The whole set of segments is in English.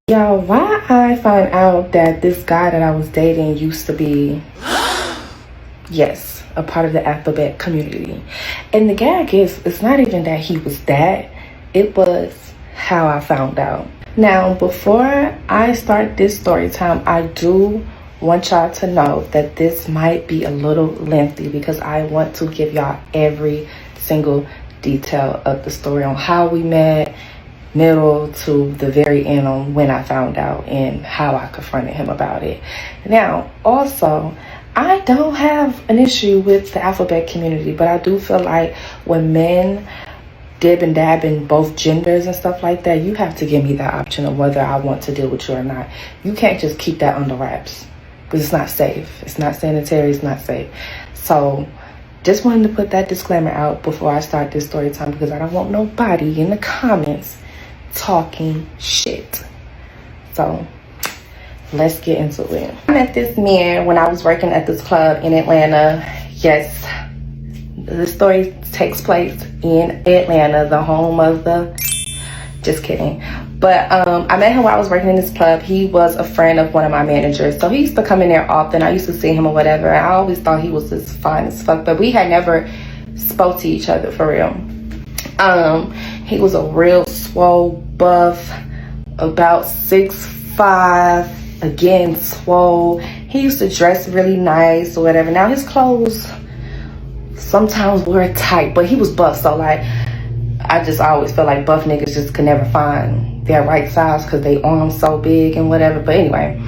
Y'all, why I find out that this guy that I was dating used to be, yes, a part of the alphabet community. And the gag is, it's not even that he was that, it was how I found out. Now, before I start this story time, I do want y'all to know that this might be a little lengthy because I want to give y'all every single detail of the story on how we met, middle to the very end on when I found out and how I confronted him about it. Now, also, I don't have an issue with the alphabet community, but I do feel like when men dib and dab in both genders and stuff like that, you have to give me that option of whether I want to deal with you or not. You can't just keep that under wraps because it's not safe. It's not sanitary. It's not safe. So just wanted to put that disclaimer out before I start this story time because I don't want nobody in the comments talking shit. So let's get into it. I met this man when I was working at this club in Atlanta. Yes, the story takes place in Atlanta, the home of the, just kidding. But I met him while I was working in this club. He was a friend of one of my managers. So he used to come in there often. I used to see him or whatever. I always thought he was just fine as fuck, but we had never spoke to each other for real. He was a real swole buff, about 6'5", again swole. He used to dress really nice or whatever. Now his clothes sometimes were tight, but he was buff, so like I just always feel like buff niggas just could never find their right size because they arms so big and whatever. But anyway,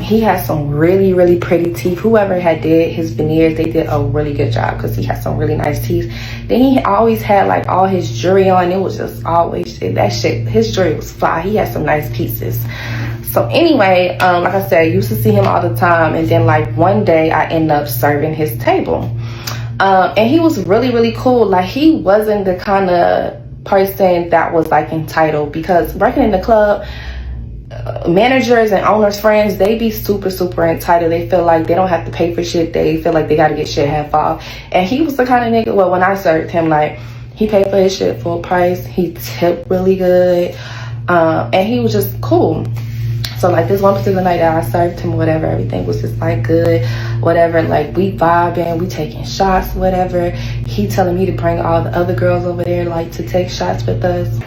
he had some really pretty teeth. Whoever had did his veneers, they did a really good job because he had some really nice teeth. Then he always had like all his jewelry on. It was just always that shit. His jewelry was fly. He had some nice pieces. So anyway, like I said, I used to see him all the time. And then like one day I ended up serving his table. And he was really cool. Like he wasn't the kind of person that was like entitled, because working in the club, managers and owners' friends, they be super entitled. They feel like they don't have to pay for shit. They feel like they got to get shit half off. And he was the kind of nigga, well, when I served him, like he paid for his shit full price. He tipped really good. And he was just cool. So like this one particular night that I served him, whatever, everything was just like good, whatever. Like we vibing, we taking shots, whatever. He telling me to bring all the other girls over there like to take shots with us.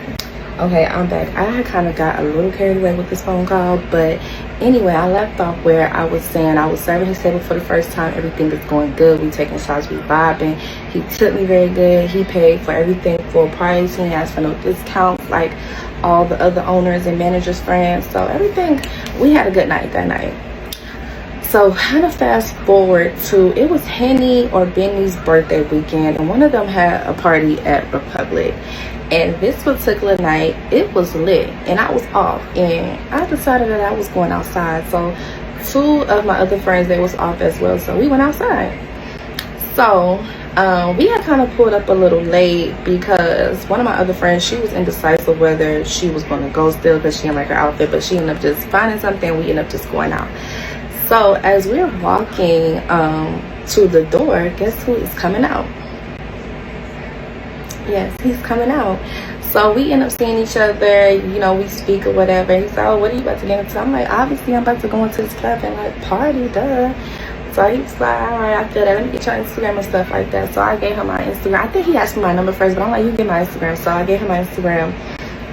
Okay, I'm back. I kind of got a little carried away with this phone call, but anyway, I left off where I was saying I was serving his table for the first time. Everything is going good. We taking shots, we vibing. He tipped me very good. He paid for everything full price. He asked for no discounts like all the other owners and managers' friends. So everything, we had a good night that night. So kind of fast forward to, it was Henny or Benny's birthday weekend, and one of them had a party at Republic. And this particular night, it was lit, and I was off, and I decided that I was going outside. So two of my other friends, they was off as well, so we went outside. So we had kind of pulled up a little late because one of my other friends, she was indecisive whether she was going to go still because she didn't like her outfit, but she ended up just finding something. We ended up just going out. So as we're walking to the door, guess who is coming out? Yes, he's coming out. So we end up seeing each other, you know, we speak or whatever. He's like, oh, what are you about to get into? I'm like, obviously I'm about to go into this club and like party, duh. So he was like, all right, I feel that. Let me get your Instagram and stuff like that. So I gave him my Instagram. I think he asked me my number first, but I'm like, you get my Instagram. So I gave him my Instagram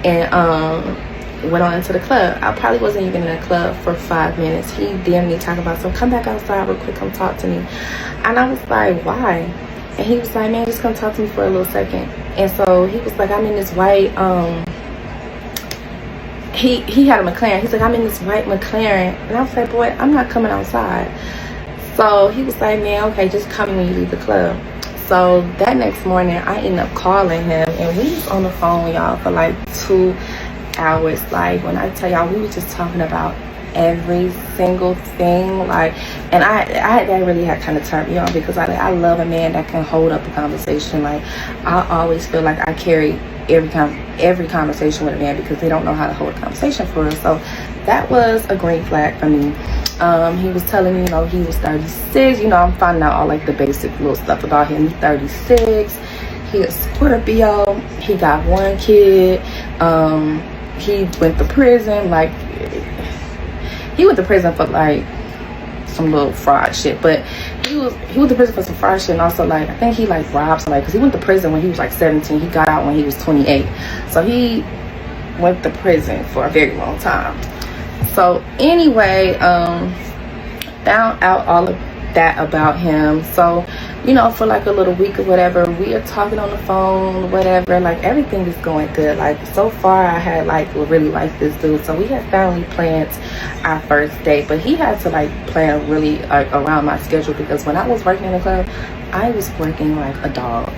and went on into the club. I probably wasn't even in the club for 5 minutes. He DM'd me talking about, so come back outside real quick, come talk to me. And I was like, why? And he was like, man, just come talk to me for a little second. And so he was like, I'm in this white, he had a McLaren. He's like, I'm in this white McLaren. And I was like, boy, I'm not coming outside. So he was like, man, okay, just come when you leave the club. So that next morning, I ended up calling him, and we was on the phone, y'all, for like 2 hours. Like, when I tell y'all, we were just talking about every single thing. Like, and that really had kind of turned me on because I love a man that can hold up a conversation. Like, I always feel like I carry every conversation with a man because they don't know how to hold a conversation for us. So that was a green flag for me. He was telling me, you know, he was 36. You know, I'm finding out all like the basic little stuff about him. He's 36. He a Scorpio. He got 1 kid. He went to prison. Like, he went to prison for like some little fraud shit, but he went to prison for some fraud shit, and also like I think he like robbed somebody, because he went to prison when he was like 17. He got out when he was 28, so he went to prison for a very long time. So anyway, found out all of that about him. So, you know, for like a little week or whatever, we are talking on the phone, whatever, like everything is going good. Like so far I had like really liked this dude. So we had finally planned our first date, but he had to like plan really around my schedule, because when I was working in the club, I was working like a dog.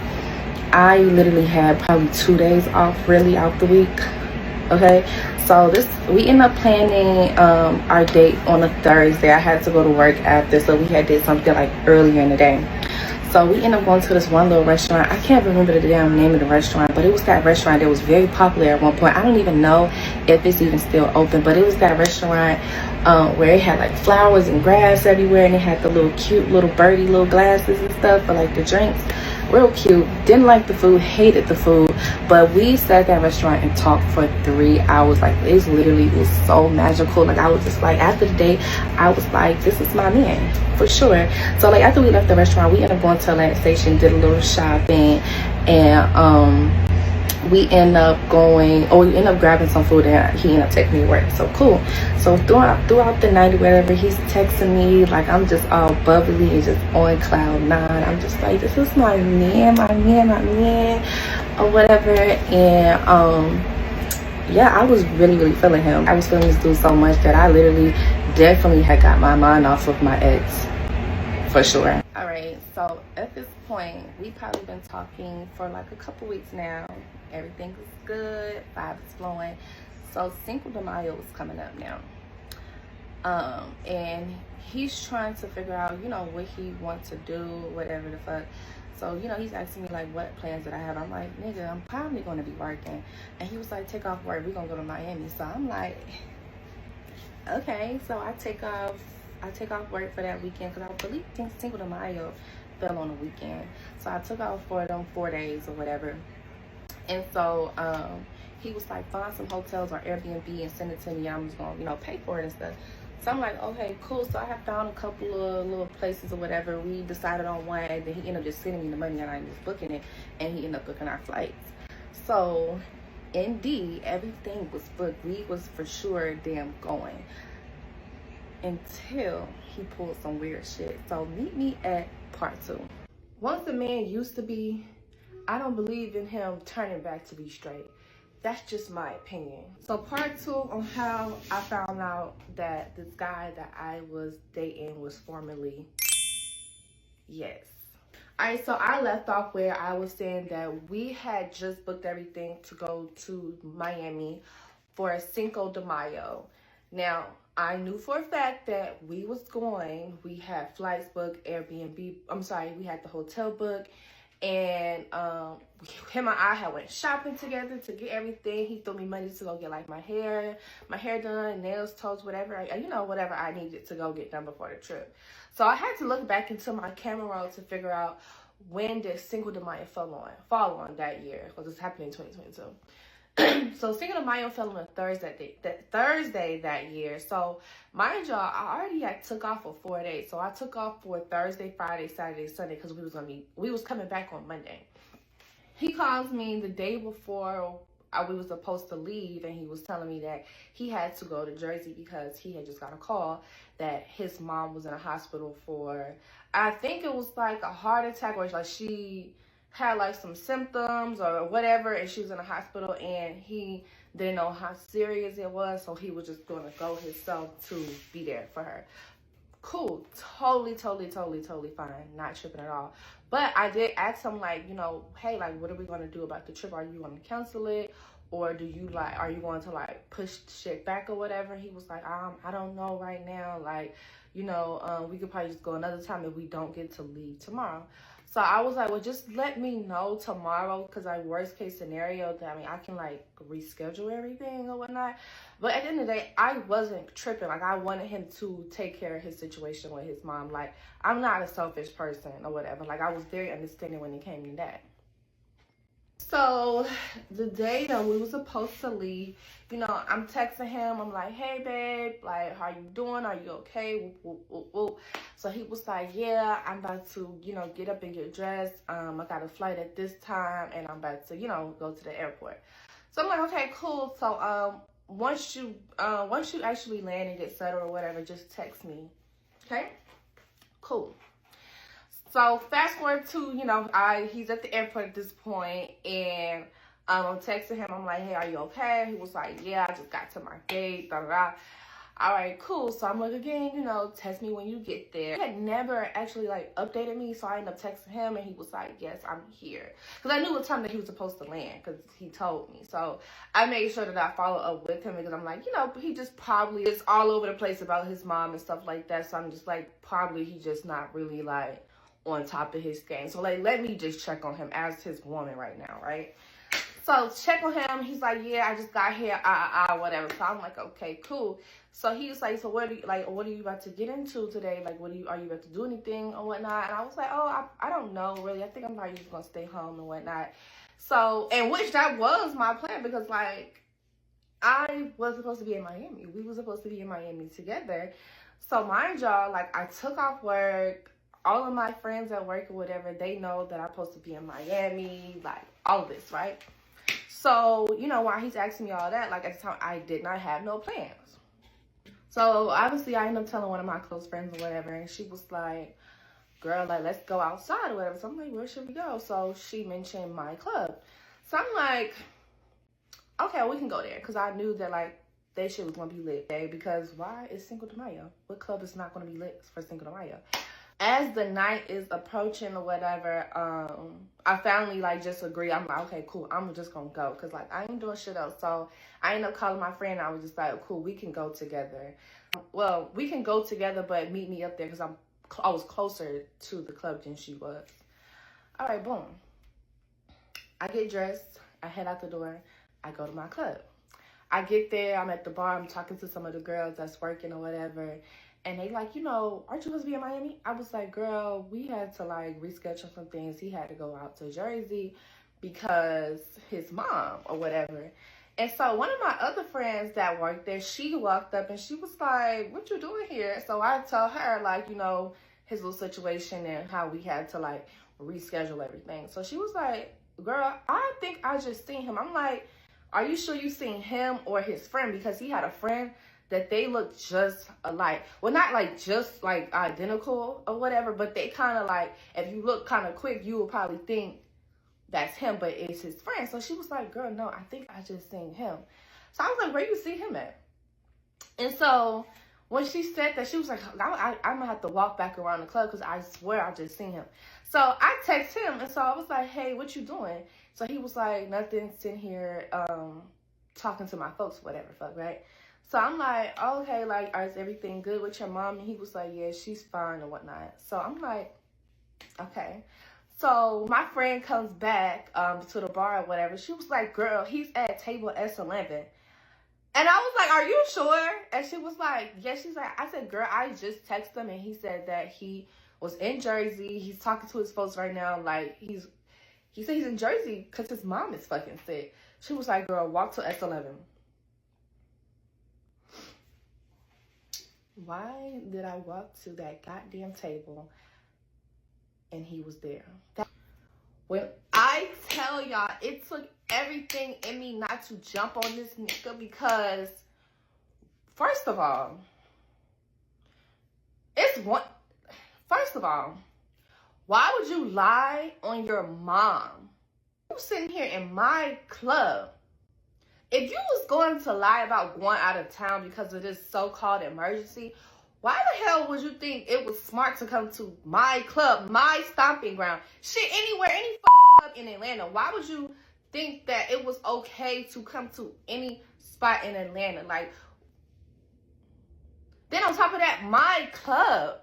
I literally had probably 2 days off really out the week. Okay, so we ended up planning our date on a Thursday. I had to go to work after, so we had did something like earlier in the day. So we ended up going to this one little restaurant. I can't remember the damn name of the restaurant, but it was that restaurant that was very popular at one point. I don't even know if it's even still open, but it was that restaurant where it had like flowers and grass everywhere, and it had the little cute little birdie little glasses and stuff for like the drinks. Real cute. Didn't like the food, hated the food, but we sat at that restaurant and talked for 3 hours. Like it was so magical. Like I was just like, after the date, I was like, this is my man for sure. So like after we left the restaurant, we ended up going to Atlantic Station, did a little shopping, and we end up grabbing some food, and he ended up taking me to work. So cool. So throughout the night or whatever, he's texting me like I'm just all bubbly and just on cloud 9. I'm just like, this is my man, or whatever. And yeah, I was really feeling him. I was feeling this dude so much that I literally definitely had got my mind off of my ex, for sure. All right, so at this point, we've probably been talking for like a couple weeks now. Everything is good, vibes flowing. So Cinco de Mayo is coming up now, and he's trying to figure out, you know, what he wants to do, whatever the fuck. So, you know, he's asking me like what plans that I have. I'm like, nigga, I'm probably gonna be working. And he was like, take off work, we're gonna go to Miami. So I'm like, okay. So I take off work for that weekend, because I believe Cinco de Mayo fell on a weekend. So I took off for them 4 days or whatever. And so he was like, find some hotels or Airbnb and send it to me. I'm just gonna, you know, pay for it and stuff. So I'm like, okay, cool. So I have found a couple of little places or whatever. We decided on one, and then he ended up just sending me the money, and I was booking it, and he ended up booking our flights. So indeed, everything was booked. We was for sure damn going, until he pulled some weird shit. So meet me at part 2. Once a man used to be, I don't believe in him turning back to be straight. That's just my opinion. So part 2 on how I found out that this guy that I was dating was formerly, yes. All right, so I left off where I was saying that we had just booked everything to go to Miami for Cinco de Mayo. Now, I knew for a fact that we was going. We had flights booked, we had the hotel booked, and him and I had went shopping together to get everything. He threw me money to go get like my hair done, nails, toes, whatever, you know, whatever I needed to go get done before the trip. So I had to look back into my camera roll to figure out when did Cinco de Mayo fall on that year, because it's happening in 2022. So Cinco de Mayo fell on a Thursday that year. So mind y'all, I already took off for 4 days. So I took off for Thursday, Friday, Saturday, Sunday, because we was coming back on Monday. He calls me the day before we was supposed to leave, and he was telling me that he had to go to Jersey because he had just got a call that his mom was in a hospital for, I think it was like a heart attack, or like she had like some symptoms or whatever, and she was in a hospital, and he didn't know how serious it was, so he was just going to go himself to be there for her. Cool, totally fine, not tripping at all. But I did ask him, like, you know, hey, like, what are we going to do about the trip? Are you going to cancel it, or are you going to like push shit back or whatever? He was like, I don't know right now, like, you know, we could probably just go another time if we don't get to leave tomorrow. So I was like, well, just let me know tomorrow, because like worst case scenario, that I can like reschedule everything or whatnot. But at the end of the day, I wasn't tripping. Like, I wanted him to take care of his situation with his mom. Like, I'm not a selfish person or whatever. Like, I was very understanding when it came to that. So So the day that we were supposed to leave, you know, I'm texting him. I'm like, hey, babe, like, how you doing? Are you okay? Whoop, whoop, whoop, whoop. So he was like, yeah, I'm about to, you know, get up and get dressed. I got a flight at this time, and I'm about to, you know, go to the airport. So I'm like, okay, cool. So once you actually land and get settled or whatever, just text me. Okay? Cool. So fast forward to, you know, he's at the airport at this point, and I'm texting him. I'm like, hey, are you okay? He was like, yeah, I just got to my gate, da da da. All right, cool. So I'm like, again, you know, text me when you get there. He had never actually like updated me, so I ended up texting him, and he was like, yes, I'm here. Because I knew what time that he was supposed to land, because he told me. So I made sure that I followed up with him, because I'm like, you know, he just probably is all over the place about his mom and stuff like that. So I'm just like, probably he just not really like on top of his game. So like, let me just check on him as his woman right now, right? So check on him. He's like, yeah, I just got here, whatever. So I'm like, okay, cool. So he's like, so what are you about to get into today? Like, are you about to do anything or whatnot? And I was like, oh, I don't know really. I think I'm probably just gonna stay home and whatnot. So, and which that was my plan, because like, I was supposed to be in Miami. We were supposed to be in Miami together. So mind y'all, like, I took off work. All of my friends at work or whatever, they know that I'm supposed to be in Miami, like all of this, right? So, you know, while he's asking me all that, like at the time, I did not have no plans. So obviously I ended up telling one of my close friends or whatever, and she was like, girl, like, let's go outside or whatever. So I'm like, where should we go? So she mentioned my club. So I'm like, okay, we can go there. Because I knew that, like, that shit was going to be lit, babe. Because why is Cinco de Mayo? What club is not going to be lit for Cinco de Mayo? As the night is approaching or whatever, I finally like just agree. I'm like, okay, cool. I'm just gonna go, cause like I ain't doing shit else. So I ended up calling my friend. I was just like, cool, we can go together. Well, we can go together, but meet me up there, cause I was closer to the club than she was. All right, boom. I get dressed. I head out the door. I go to my club. I get there. I'm at the bar. I'm talking to some of the girls that's working or whatever. And they like, you know, aren't you supposed to be in Miami? I was like, girl, we had to like reschedule some things. He had to go out to Jersey because his mom or whatever. And so one of my other friends that worked there, she walked up and she was like, what you doing here? So I told her, like, you know, his little situation and how we had to like reschedule everything. So she was like, girl, I think I just seen him. I'm like, are you sure you seen him or his friend? Because he had a friend that they look just alike. Well, not like just like identical or whatever, but they kind of like, if you look kind of quick, you will probably think that's him, but it's his friend. So she was like, girl, no, I think I just seen him. So I was like, where you see him at? And so when she said that, she was like, I'm gonna have to walk back around the club because I swear I just seen him. So I text him, and so I was like, hey, what you doing? So he was like, nothing, sitting here talking to my folks, whatever, fuck, right? So I'm like, oh, okay, like, is everything good with your mom? And he was like, yeah, she's fine and whatnot. So I'm like, okay. So my friend comes back to the bar or whatever. She was like, girl, he's at table S11. And I was like, are you sure? And she was like, yeah. She's like, I said, girl, I just texted him and he said that he was in Jersey. He's talking to his folks right now. Like, he said he's in Jersey because his mom is fucking sick. She was like, girl, walk to S11. Why did I walk to that goddamn table and he was there? When I tell y'all, it took everything in me not to jump on this nigga because, first of all, why would you lie on your mom? You sitting here in my club. If you was going to lie about going out of town because of this so-called emergency, why the hell would you think it was smart to come to my club, my stomping ground? Shit, anywhere, any club in Atlanta. Why would you think that it was okay to come to any spot in Atlanta? Like, then on top of that, my club.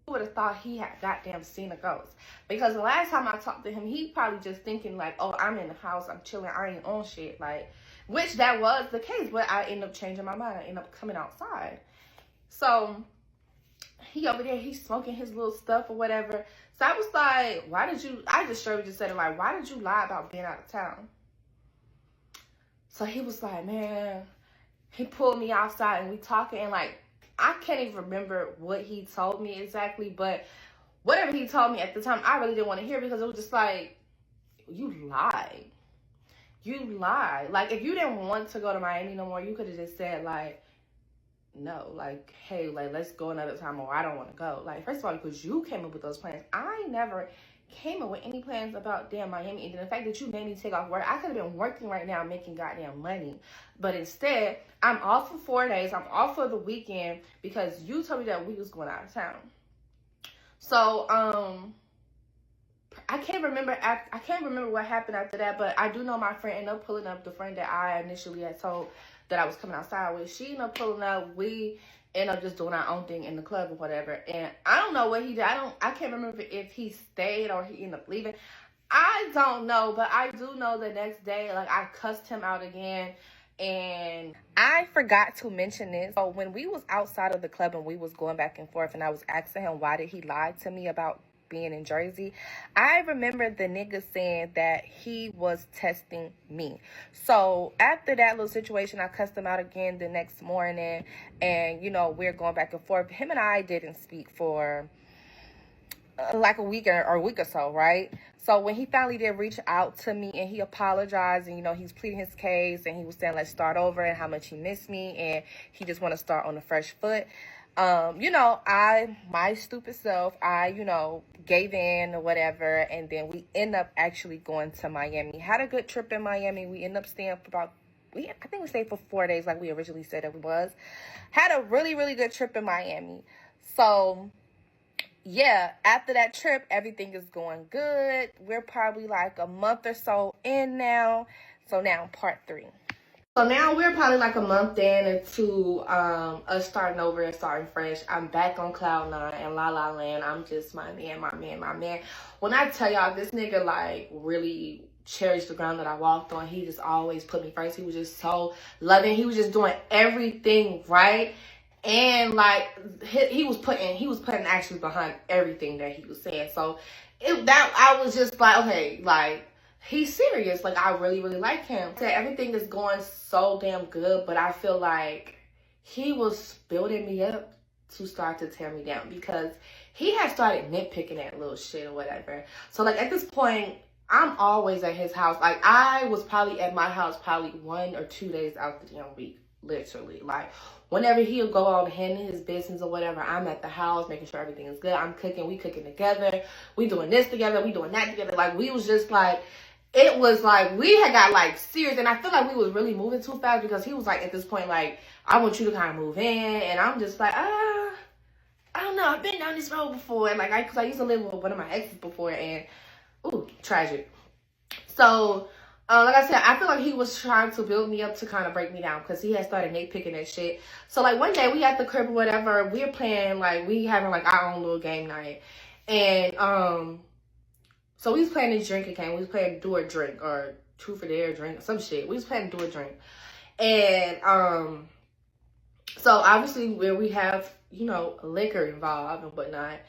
Who would have thought he had goddamn seen a ghost? Because the last time I talked to him, he probably just thinking like, oh, I'm in the house, I'm chilling, I ain't on shit. Like, which that was the case, but I ended up changing my mind. I ended up coming outside. So he over there, he's smoking his little stuff or whatever. So I was like, why did you, I just straight just said it like, why did you lie about being out of town? So he was like, man, he pulled me outside and we talking, and like, I can't even remember what he told me exactly, but whatever he told me at the time, I really didn't want to hear, because it was just like, you lied. You lied. Like, if you didn't want to go to Miami no more, you could have just said like, no, like, hey, like, let's go another time, or I don't want to go. Like, first of all, because you came up with those plans. I never came up with any plans about damn Miami. And the fact that you made me take off work, I could have been working right now making goddamn money. But instead, I'm off for 4 days. I'm off for the weekend because you told me that we was going out of town. So, I can't remember what happened after that, but I do know my friend ended up pulling up, the friend that I initially had told that I was coming outside with. She ended up pulling up. We ended up just doing our own thing in the club or whatever. And I don't know what he did. I can't remember if he stayed or he ended up leaving. I don't know, but I do know the next day, like, I cussed him out again. And I forgot to mention this. So when we was outside of the club and we was going back and forth, and I was asking him why did he lie to me about being in Jersey, I remember the nigga saying that he was testing me. So after that little situation, I cussed him out again the next morning, and you know, we're going back and forth. Him and I didn't speak for like a week or so, right? So when he finally did reach out to me and he apologized, and you know, he's pleading his case, and he was saying let's start over and how much he missed me and he just want to start on a fresh foot. You know, my stupid self, you know, gave in or whatever, and then we end up actually going to Miami. Had a good trip in Miami. We ended up staying for I think we stayed for 4 days like we originally said it was. Had a really, really good trip in Miami. So, yeah, after that trip, everything is going good. We're probably like a month or so in now. So now, part 3. So now we're probably like a month into us starting over and starting fresh. I'm back on Cloud 9 and La La Land. I'm just my man. When I tell y'all, this nigga like really cherished the ground that I walked on. He just always put me first. He was just so loving. He was just doing everything right. And like he was putting action behind everything that he was saying. So I was just like, okay, like, he's serious. Like, I really, really like him. Everything is going so damn good, but I feel like he was building me up to start to tear me down, because he had started nitpicking that little shit or whatever. So, like, at this point, I'm always at his house. Like, I was probably at my house probably 1 or 2 days out the damn week, literally. Like, whenever he'll go on handling his business or whatever, I'm at the house making sure everything is good. I'm cooking. We cooking together. We doing this together. We doing that together. Like, we was just like, it was like we had got like serious, and I feel like we was really moving too fast, because he was like at this point like, I want you to kind of move in, and I'm just like, I don't know, I've been down this road before, and like because I used to live with one of my exes before, and ooh, tragic. So like I said, I feel like he was trying to build me up to kind of break me down, because he had started nitpicking that shit. So like one day we at the crib or whatever, we're playing, like we having like our own little game night, and so we was playing this drinking game. We was playing do or drink, or truth or dare drink, some shit. We was playing do or drink. And so obviously where we have, you know, liquor involved and whatnot.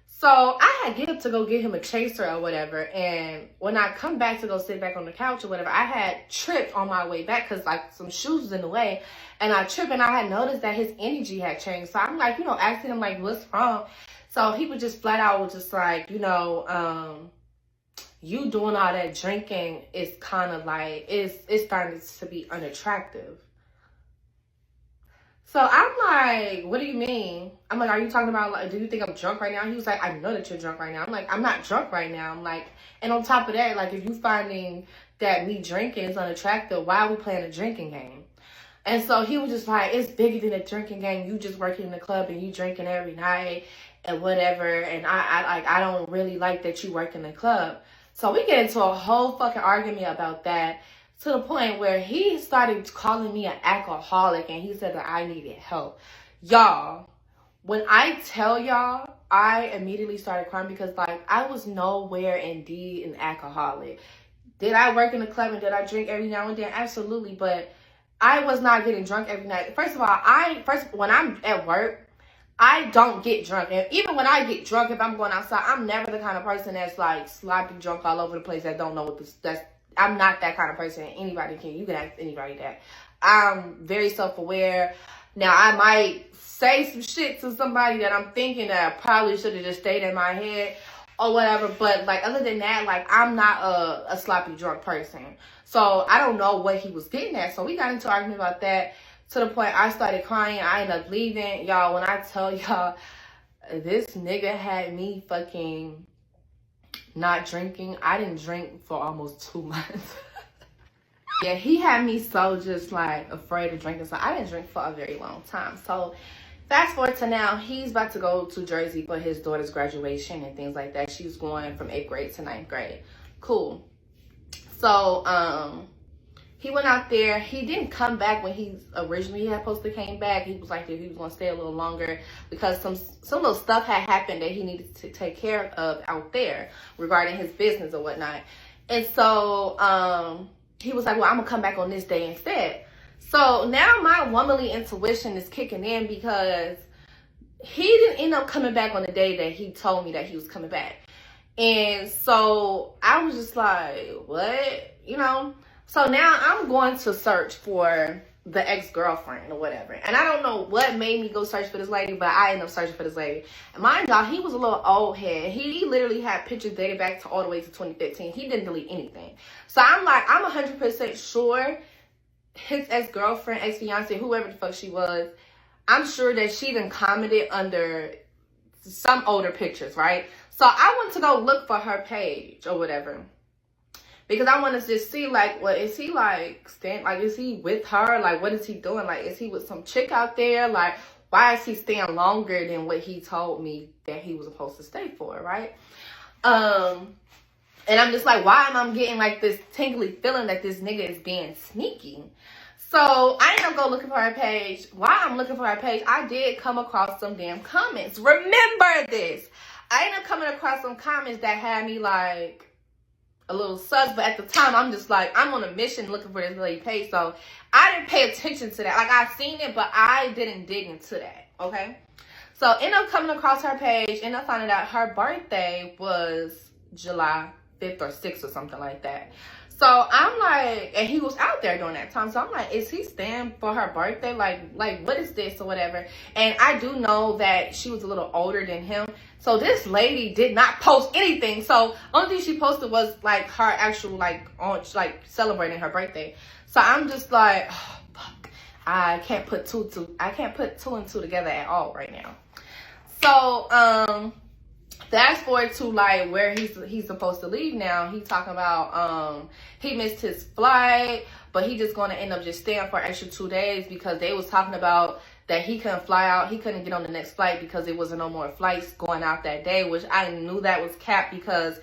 So I had get up to go get him a chaser or whatever. And when I come back to go sit back on the couch or whatever, I had tripped on my way back because like some shoes was in the way. And I tripped, and I had noticed that his energy had changed. So I'm like, you know, asking him like, what's wrong? So he was just flat out was just like, you know, you doing all that drinking is kind of like, it's starting to be unattractive. So I'm like, what do you mean? I'm like, are you talking about, like, do you think I'm drunk right now? He was like, I know that you're drunk right now. I'm like, I'm not drunk right now. I'm like, and on top of that, like, if you finding that me drinking is unattractive, why are we playing a drinking game? And so he was just like, it's bigger than a drinking game. You just working in the club and you drinking every night and whatever. And I don't really like that you work in the club. So we get into a whole fucking argument about that, to the point where he started calling me an alcoholic, and he said that I needed help. Y'all, when I tell y'all, I immediately started crying, because like I was nowhere indeed an alcoholic. Did I work in the club and did I drink every now and then? Absolutely, but I was not getting drunk every night. First of all, when I'm at work, I don't get drunk. And even when I get drunk, if I'm going outside, I'm never the kind of person that's like sloppy drunk all over the place that don't know what I'm not that kind of person. You can ask anybody that. I'm very self-aware. Now, I might say some shit to somebody that I'm thinking that I probably should have just stayed in my head or whatever. But, like, other than that, like, I'm not a sloppy drunk person. So, I don't know what he was getting at. So, we got into an argument about that to the point I started crying. I ended up leaving. Y'all, when I tell y'all, this nigga had me fucking not drinking. I didn't drink for almost 2 months. Yeah, he had me so just like afraid of drinking. So I didn't drink for a very long time. So fast forward to now, he's about to go to Jersey for his daughter's graduation and things like that. She's going from 8th grade to 9th grade. Cool. So he went out there. He didn't come back when he originally had supposed to came back. He was like he was going to stay a little longer because some little stuff had happened that he needed to take care of out there regarding his business or whatnot. And so he was like, well, I'm going to come back on this day instead. So now my womanly intuition is kicking in because he didn't end up coming back on the day that he told me that he was coming back. And so I was just like, what? You know? So now I'm going to search for the ex-girlfriend or whatever. And I don't know what made me go search for this lady, but I ended up searching for this lady. And mind y'all, he was a little old head. He literally had pictures dated back to all the way to 2015. He didn't delete anything. So I'm like, I'm 100% sure his ex-girlfriend, ex-fiance, whoever the fuck she was, I'm sure that she done commented under some older pictures, right? So I went to go look for her page or whatever. Because I want to just see, like, what is he, like, is he with her? Like, what is he doing? Like, is he with some chick out there? Like, why is he staying longer than what he told me that he was supposed to stay for, right? And I'm just like, why am I getting, like, this tingly feeling that this nigga is being sneaky? So I ended up go looking for her page. While I'm looking for her page, I did come across some damn comments. Remember this. I ended up coming across some comments that had me, like, a little sus, but at the time I'm just like, I'm on a mission looking for this lady page, so I didn't pay attention to that. Like, I seen it, but I didn't dig into that, okay? So end up coming across her page, end up finding out her birthday was July 5th or 6th or something like that. So I'm like, and he was out there during that time, so I'm like, is he staying for her birthday? Like what is this or whatever? And I do know that she was a little older than him. So this lady did not post anything. So only thing she posted was like her actual like celebrating her birthday. So I'm just like, oh, fuck. I can't put two and two together at all right now. So fast forward to like where he's supposed to leave now. He's talking about he missed his flight, but he just gonna end up just staying for an extra 2 days because they was talking about that he couldn't fly out. He couldn't get on the next flight because there wasn't no more flights going out that day, which I knew that was capped because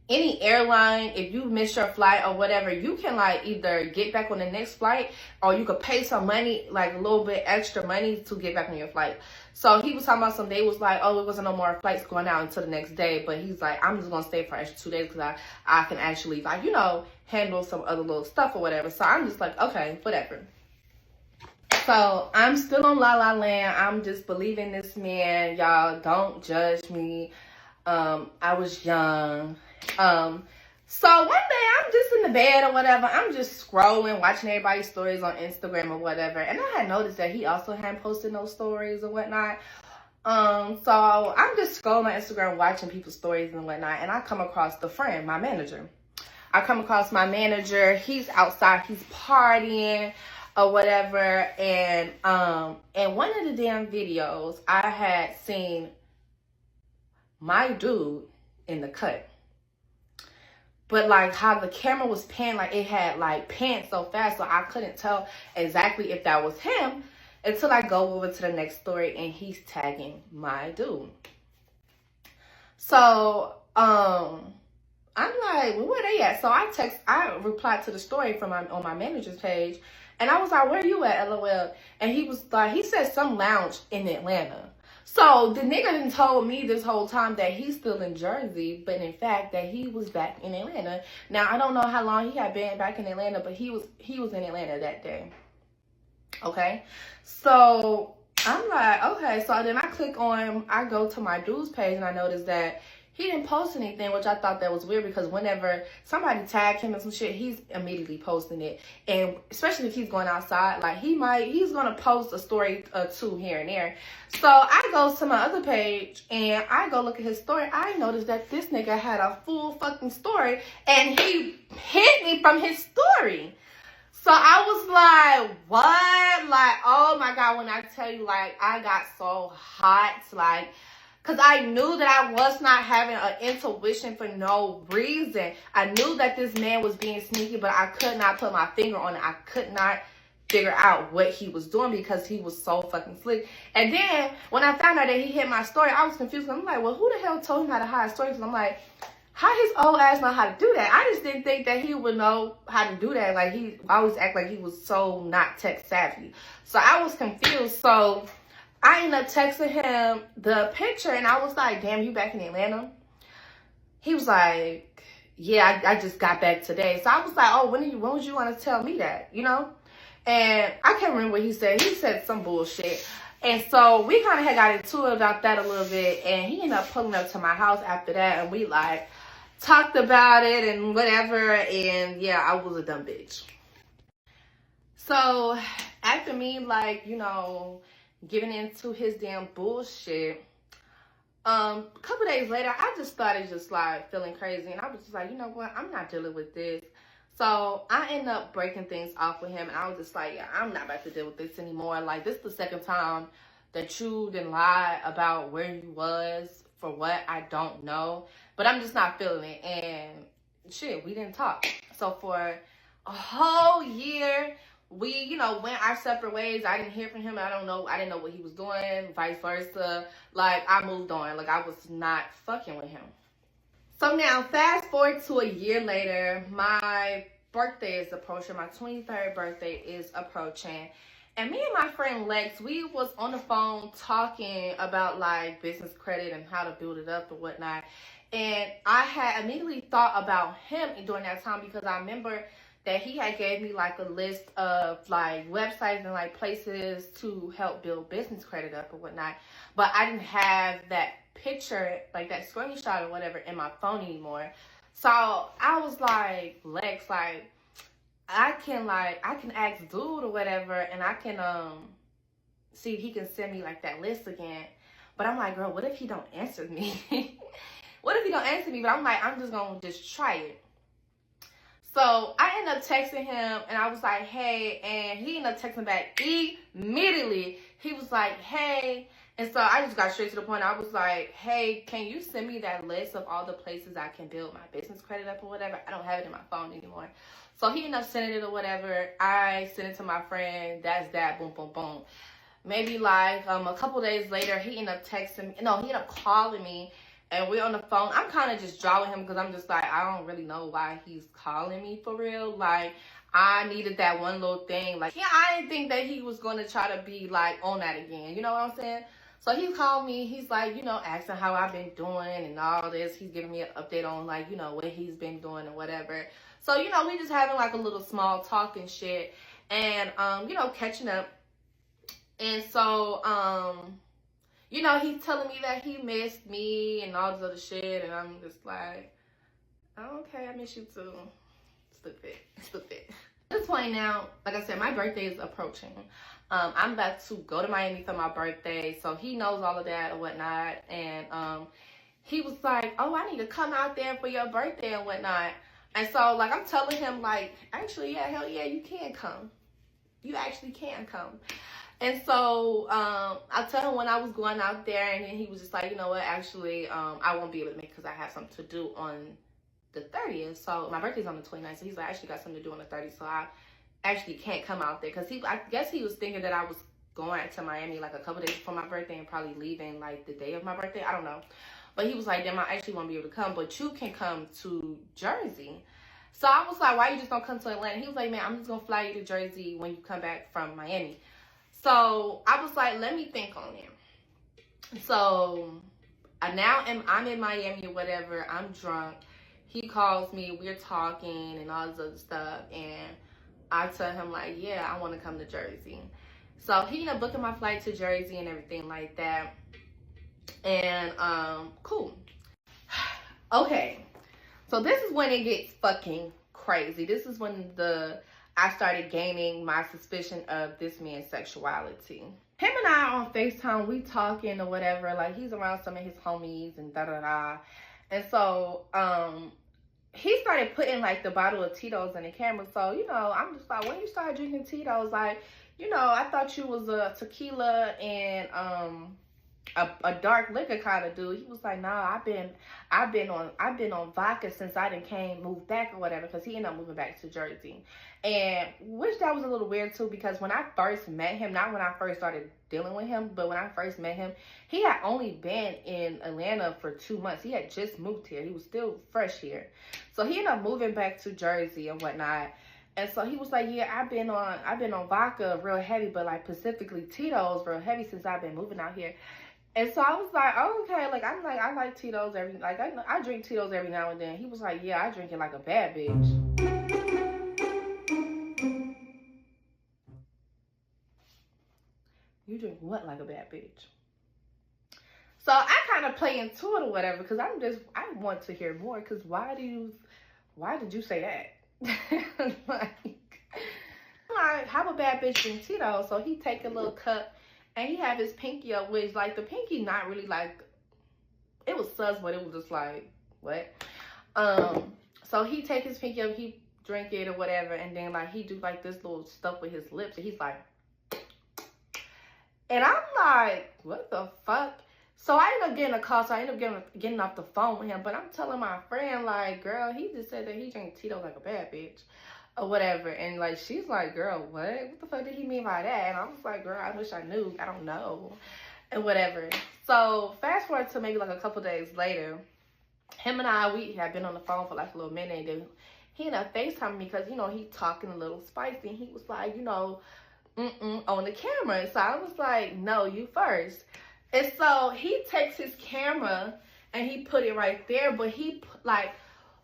any airline, if you miss your flight or whatever, you can like either get back on the next flight or you could pay some money, like a little bit extra money to get back on your flight. So he was talking about some day was like, oh, it wasn't no more flights going out until the next day. But he's like, I'm just going to stay for extra 2 days because I can actually, like, you know, handle some other little stuff or whatever. So I'm just like, okay, whatever. So I'm still on La La Land. I'm just believing this man. Y'all don't judge me. I was young. So one day I'm just in the bed or whatever. I'm just scrolling, watching everybody's stories on Instagram or whatever. And I had noticed that he also hadn't posted no stories or whatnot. So I'm just scrolling on Instagram, watching people's stories and whatnot. And I come across the friend, my manager. I come across my manager. He's outside. He's partying or whatever. And in one of the damn videos, I had seen my dude in the cut. But like how the camera was panning, like it had like panned so fast, so I couldn't tell exactly if that was him until I go over to the next story and he's tagging my dude. So I'm like, well, where they at? So I replied to the story from on my manager's page, and I was like, where you at, LOL? And he was like, he said some lounge in Atlanta. So the nigga done told me this whole time that he's still in Jersey, but in fact that he was back in Atlanta. Now I don't know how long he had been back in Atlanta, but he was in Atlanta that day. Okay, so I'm like, okay. So then I go to my dude's page and I noticed that he didn't post anything, which I thought that was weird because whenever somebody tagged him and some shit, he's immediately posting it. And especially if he's going outside, like he's gonna post a story or two here and there. So I go to my other page and I go look at his story. I noticed that this nigga had a full fucking story and he hit me from his story. So I was like, what? Like, oh my God, when I tell you, like, I got so hot, like, because I knew that I was not having an intuition for no reason. I knew that this man was being sneaky, but I could not put my finger on it. I could not figure out what he was doing because he was so fucking slick. And then when I found out that he hit my story, I was confused. I'm like, well, who the hell told him how to hide stories? And I'm like, how his old ass know how to do that? I just didn't think that he would know how to do that. Like, he always act like he was so not tech savvy. So I was confused. So I ended up texting him the picture and I was like, damn, you back in Atlanta? He was like, yeah, I just got back today. So I was like, oh, when would you want to tell me that, you know? And I can't remember what he said. He said some bullshit. And so we kind of had got into it about that a little bit. And he ended up pulling up to my house after that. And we like talked about it and whatever. And yeah, I was a dumb bitch. So after me, like, you know, giving into his damn bullshit, a couple days later, I just started just like feeling crazy. And I was just like, you know what? I'm not dealing with this. So I ended up breaking things off with him. And I was just like, yeah, I'm not about to deal with this anymore. Like, this is the second time that you didn't lie about where you was for what I don't know. But I'm just not feeling it. And shit, we didn't talk. So for a whole year, we, you know, went our separate ways. I didn't hear from him. I didn't know what he was doing, vice versa. Like, I moved on. Like, I was not fucking with him. So now, fast forward to a year later, my birthday is approaching. My 23rd birthday is approaching. And me and my friend Lex, we was on the phone talking about, like, business credit and how to build it up and whatnot. And I had immediately thought about him during that time because I remember that he had gave me like a list of like websites and like places to help build business credit up or whatnot. But I didn't have that picture, like that screenshot or whatever in my phone anymore. So I was like, Lex, like I can ask dude or whatever and I can see if he can send me like that list again. But I'm like, girl, what if he don't answer me? What if he don't answer me? But I'm like, I'm just gonna try it. So I ended up texting him and I was like, hey, and he ended up texting back immediately. He was like, hey. And so I just got straight to the point. I was like, hey, can you send me that list of all the places I can build my business credit up or whatever? I don't have it in my phone anymore. So he ended up sending it or whatever. I sent it to my friend. That's that. Boom, boom, boom. Maybe like a couple days later, he ended up texting me. No, he ended up calling me. And we're on the phone. I'm kind of just drawing him because I'm just like, I don't really know why he's calling me for real. Like, I needed that one little thing. Like, yeah, I didn't think that he was going to try to be, like, on that again. You know what I'm saying? So he called me. He's like, you know, asking how I've been doing and all this. He's giving me an update on, like, you know, what he's been doing and whatever. So, you know, we just having, like, a little small talk and shit. And, you know, catching up. And so, you know, he's telling me that he missed me and all this other shit. And I'm just like, oh, okay, I miss you too. Stupid. At this point now, like I said, my birthday is approaching. I'm about to go to Miami for my birthday. So he knows all of that and whatnot. And he was like, oh, I need to come out there for your birthday and whatnot. And so, like, I'm telling him, like, actually, yeah, hell yeah, you can come. You actually can come. And so I told him when I was going out there, and then he was just like, you know what, actually, I won't be able to make it because I have something to do on the 30th. So my birthday's on the 29th. So he's like, I actually got something to do on the 30th. So I actually can't come out there because I guess he was thinking that I was going to Miami like a couple days before my birthday and probably leaving like the day of my birthday. I don't know. But he was like, damn, I actually won't be able to come, but you can come to Jersey. So I was like, why you just don't come to Atlanta? He was like, man, I'm just going to fly you to Jersey when you come back from Miami. So I was like, let me think on it. So I'm in Miami or whatever. I'm drunk. He calls me. We're talking and all this other stuff. And I tell him like, yeah, I want to come to Jersey. So he ended up booking my flight to Jersey and everything like that. And cool. Okay, so this is when it gets fucking crazy. This is when I started gaining my suspicion of this man's sexuality. Him and I on FaceTime, we talking or whatever, like he's around some of his homies and da-da-da. And so he started putting like the bottle of Tito's in the camera. So, you know, I'm just like, when you started drinking Tito's, like, you know, I thought you was a tequila and a dark liquor kind of dude. He was like, nah, I've been on vodka since I moved back or whatever, because he ended up moving back to Jersey. And which that was a little weird too, because when I first met him, not when I first started dealing with him, but when I first met him, he had only been in Atlanta for 2 months. He had just moved here. He was still fresh here. So he ended up moving back to Jersey and whatnot. And so he was like, yeah, I've been on vodka real heavy, but like specifically Tito's real heavy since I've been moving out here. And so I was like, oh, okay, like, I like Tito's I drink Tito's every now and then. He was like, yeah, I drink it like a bad bitch. You drink what like a bad bitch? So I kind of play into it or whatever, because I want to hear more, because why did you say that? like, have a bad bitch drink Tito's. So he take a little cup, and he have his pinky up, which, like, the pinky not really, like, it was sus, but it was just like, what? So he take his pinky up, he drink it or whatever, and then, like, he do, like, this little stuff with his lips, and he's like, and I'm like, what the fuck? So I ended up getting a call, so I ended up getting off the phone with him, but I'm telling my friend, like, girl, he just said that he drank Tito's like a bad bitch. Or whatever. And like, she's like, girl, what the fuck did he mean by that? And I was like, girl, I wish I knew. I don't know. And whatever. So fast forward to maybe like a couple days later, him and we had been on the phone for like a little minute, and then he ended up FaceTiming me because, you know, he talking a little spicy, and he was like, you know, on the camera. And so I was like, no, you first. And so he takes his camera and he put it right there, but he like,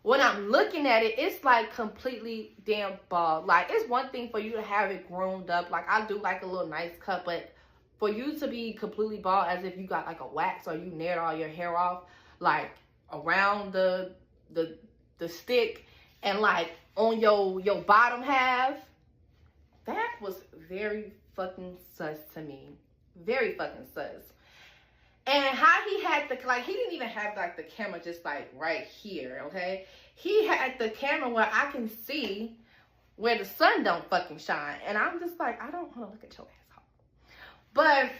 when I'm looking at it, it's like completely damn bald. Like, it's one thing for you to have it groomed up. Like, I do like a little nice cut, but for you to be completely bald as if you got like a wax or you nailed all your hair off, like around the stick and like on your bottom half, that was very fucking sus to me. Very fucking sus. And how he had he didn't even have like the camera just like right here, okay? He had the camera where I can see where the sun don't fucking shine. And I'm just like, I don't want to look at your asshole. But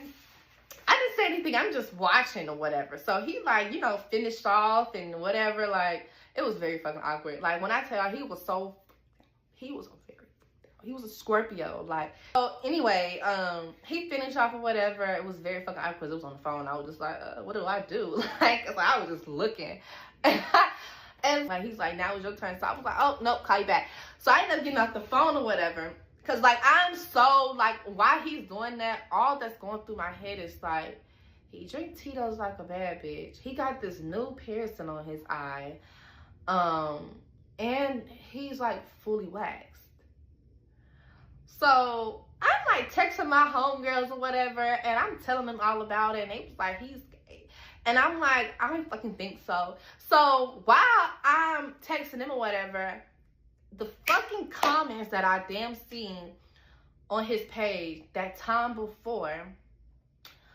I didn't say anything. I'm just watching or whatever. So he like, you know, finished off and whatever. Like, it was very fucking awkward. Like, when I tell you, he was a Scorpio. Like, so anyway, he finished off or whatever. It was very fucking awkward because it was on the phone. I was just like, what do I do? Like, so I was just looking. And like, he's like, now it's your turn. So I was like, oh, nope, call you back. So I ended up getting off the phone or whatever. Because, like, I'm so, like, while he's doing that, all that's going through my head is, like, he drink Tito's like a bad bitch. He got this new piercing on his eye. And he's, like, fully waxed. So I'm like texting my homegirls or whatever, and I'm telling them all about it, and they was like, he's gay. And I'm like, I don't fucking think so. So while I'm texting them or whatever, the fucking comments that I damn seen on his page that time before,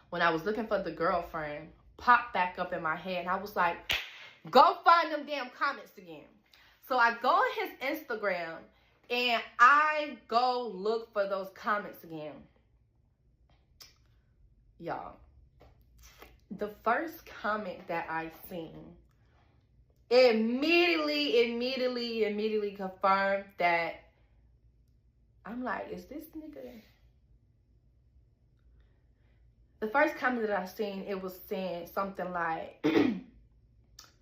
when I was looking for the girlfriend, popped back up in my head, and I was like, go find them damn comments again. So I go on his Instagram, and I go look for those comments again. Y'all, the first comment that I seen immediately confirmed that I'm like, is this nigga? The first comment that I seen, it was saying something like,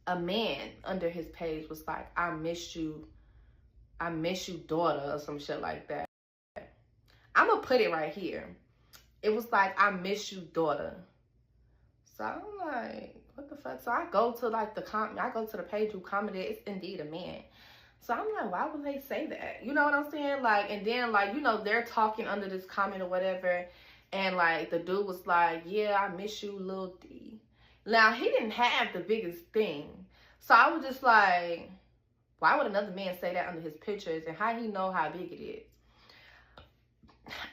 a man under his page was like, I miss you, daughter, or some shit like that. I'm gonna put it right here. It was like, I miss you, daughter. So I'm like, what the fuck? So I go to like the page who commented. It's indeed a man. So I'm like, why would they say that? You know what I'm saying? Like, and then like, you know, they're talking under this comment or whatever. And like the dude was like, yeah, I miss you, Lil D. Now he didn't have the biggest thing. So I was just like, why would another man say that under his pictures, and how he know how big it is?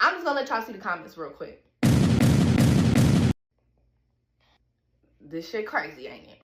I'm just gonna let y'all see the comments real quick. This shit crazy, ain't it?